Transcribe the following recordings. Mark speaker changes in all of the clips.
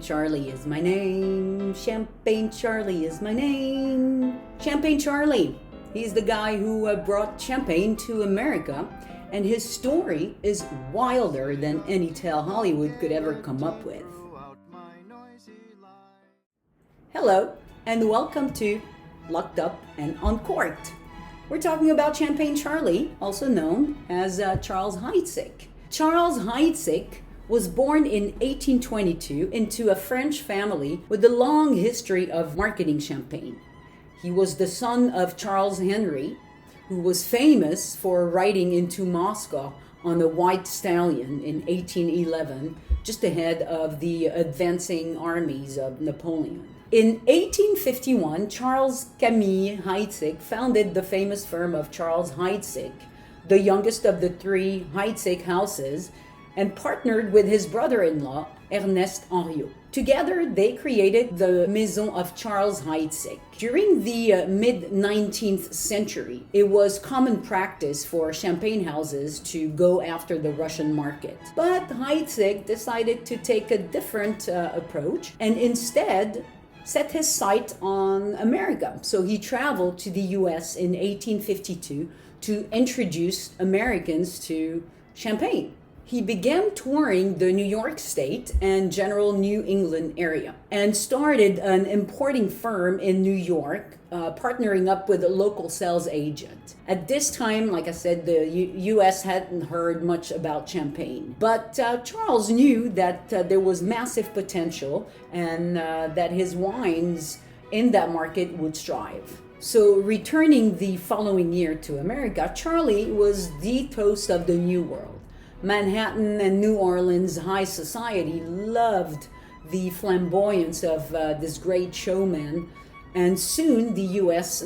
Speaker 1: Charlie is my name. Champagne Charlie is my name. Champagne Charlie. He's the guy who brought champagne to America, and his story is wilder than any tale Hollywood could ever come up with. Hello, and welcome to Locked Up and Uncorked. We're talking about Champagne Charlie, also known as Charles Heidsieck. Charles Heidsieck was born in 1822 into a French family with a long history of marketing champagne. He was the son of Charles Henry, who was famous for riding into Moscow on a white stallion in 1811, just ahead of the advancing armies of Napoleon. In 1851, Charles Camille Heidsieck founded the famous firm of Charles Heidsieck, the youngest of the three Heidsieck houses, and partnered with his brother-in-law, Ernest Henriot. Together, they created the Maison of Charles Heidsieck. During the mid-19th century, it was common practice for champagne houses to go after the Russian market. But Heidsieck decided to take a different approach and instead set his sight on America. So he traveled to the US in 1852 to introduce Americans to champagne. He began touring the New York State and general New England area and started an importing firm in New York, partnering up with a local sales agent. At this time, like I said, the U.S. hadn't heard much about champagne. But Charles knew that there was massive potential and that his wines in that market would strive. So returning the following year to America, Charlie was the toast of the New World. Manhattan and New Orleans high society loved the flamboyance of this great showman, and soon the U.S.,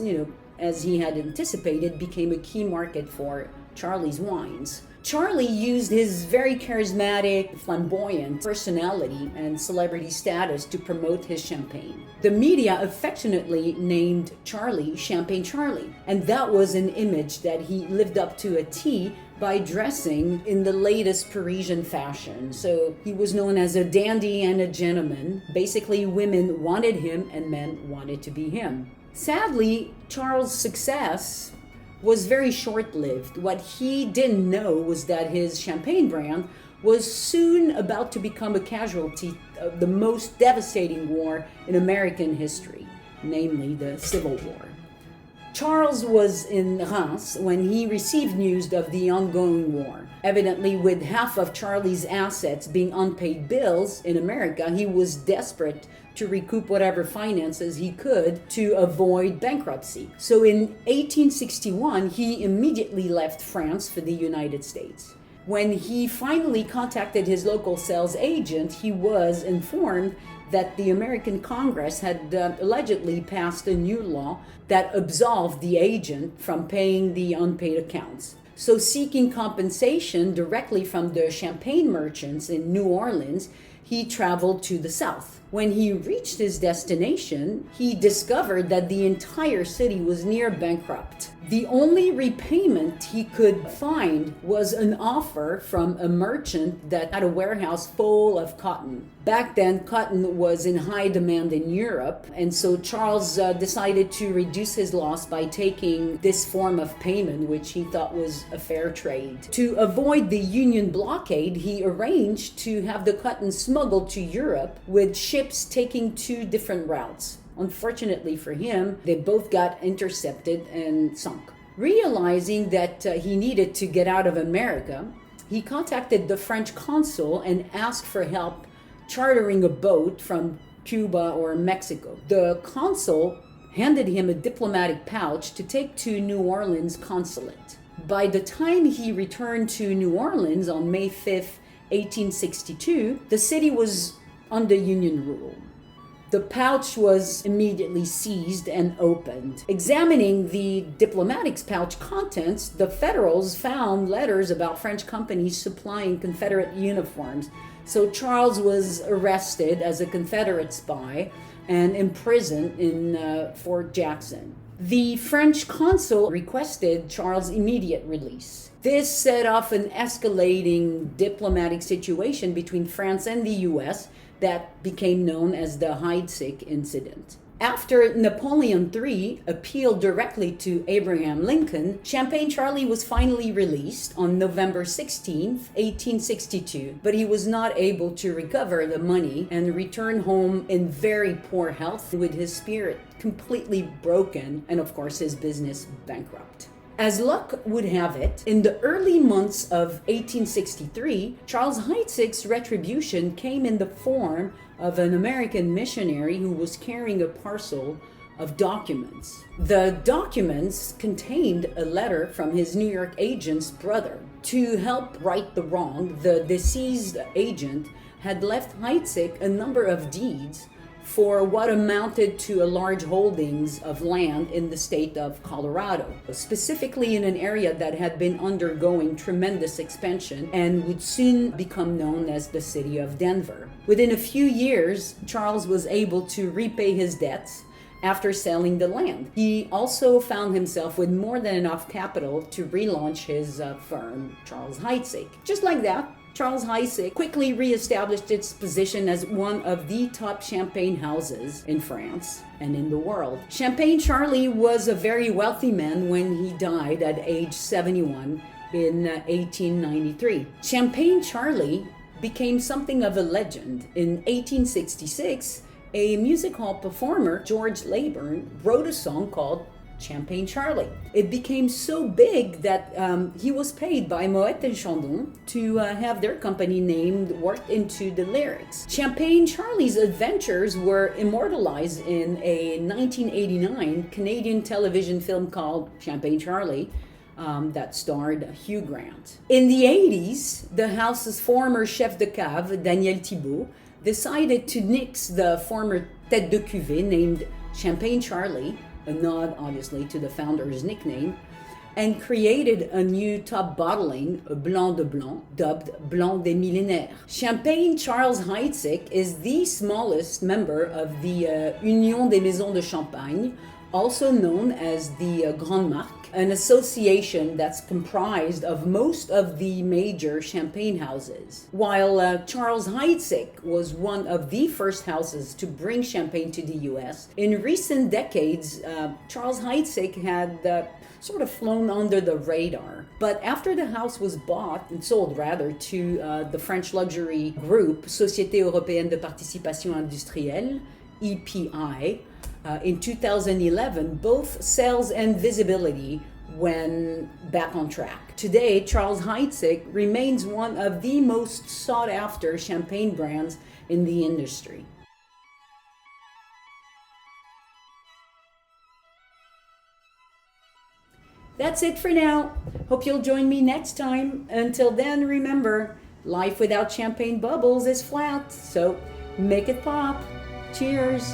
Speaker 1: as he had anticipated, became a key market for Charlie's wines. Charlie used his very charismatic, flamboyant personality and celebrity status to promote his champagne. The media affectionately named Charlie Champagne Charlie, and that was an image that he lived up to a T by dressing in the latest Parisian fashion. So he was known as a dandy and a gentleman. Basically, women wanted him and men wanted to be him. Sadly, Charles' success was very short-lived. What he didn't know was that his champagne brand was soon about to become a casualty of the most devastating war in American history, namely the Civil War. Charles was in Reims when he received news of the ongoing war. Evidently, with half of Charlie's assets being unpaid bills in America, he was desperate to recoup whatever finances he could to avoid bankruptcy. So in 1861, he immediately left France for the United States. When he finally contacted his local sales agent, he was informed that the American Congress had allegedly passed a new law that absolved the agent from paying the unpaid accounts. So seeking compensation directly from the champagne merchants in New Orleans, he traveled to the south. When he reached his destination, he discovered that the entire city was near bankrupt. The only repayment he could find was an offer from a merchant that had a warehouse full of cotton. Back then, cotton was in high demand in Europe, and so Charles decided to reduce his loss by taking this form of payment, which he thought was a fair trade. To avoid the Union blockade, he arranged to have the cotton smuggled to Europe with ships taking two different routes. Unfortunately for him, they both got intercepted and sunk. Realizing that he needed to get out of America, he contacted the French consul and asked for help chartering a boat from Cuba or Mexico. The consul handed him a diplomatic pouch to take to New Orleans consulate. By the time he returned to New Orleans on May 5th, 1862, the city was under Union rule. The pouch was immediately seized and opened. Examining the diplomatic's pouch contents, the Federals found letters about French companies supplying Confederate uniforms. So Charles was arrested as a Confederate spy and imprisoned in Fort Jackson. The French consul requested Charles' immediate release. This set off an escalating diplomatic situation between France and the U.S., that became known as the Heidsieck Incident. After Napoleon III appealed directly to Abraham Lincoln, Champagne Charlie was finally released on November 16, 1862, but he was not able to recover the money and returned home in very poor health with his spirit completely broken and, of course, his business bankrupt. As luck would have it, in the early months of 1863, Charles Heidsieck's retribution came in the form of an American missionary who was carrying a parcel of documents. The documents contained a letter from his New York agent's brother. To help right the wrong, the deceased agent had left Heidsieck a number of deeds for what amounted to a large holdings of land in the state of Colorado, specifically in an area that had been undergoing tremendous expansion and would soon become known as the city of Denver. Within a few years, Charles was able to repay his debts after selling the land. He also found himself with more than enough capital to relaunch his firm, Charles Heidsieck. Just like that, Charles Heidsieck quickly reestablished its position as one of the top champagne houses in France and in the world. Champagne Charlie was a very wealthy man when he died at age 71 in 1893. Champagne Charlie became something of a legend. In 1866, a music hall performer, George Leybourne, wrote a song called Champagne Charlie. It became so big that he was paid by Moet and Chandon to have their company name worked into the lyrics. Champagne Charlie's adventures were immortalized in a 1989 Canadian television film called Champagne Charlie that starred Hugh Grant. In the 80s, the house's former chef de cave, Daniel Thibault, decided to nix the former tête de cuvée named Champagne Charlie, a nod obviously to the founder's nickname, and created a new top bottling, a Blanc de Blanc, dubbed Blanc des Millénaires. Champagne Charles Heidsieck is the smallest member of the Union des Maisons de Champagne, also known as the Grande Marque, an association that's comprised of most of the major champagne houses. While Charles Heidsieck was one of the first houses to bring champagne to the US, in recent decades, Charles Heidsieck had sort of flown under the radar. But after the house was bought and sold rather to the French luxury group Société Européenne de Participation Industrielle, EPI, in 2011, both sales and visibility went back on track. Today, Charles Heidsieck remains one of the most sought-after champagne brands in the industry. That's it for now. Hope you'll join me next time. Until then, remember, life without champagne bubbles is flat, so make it pop. Cheers!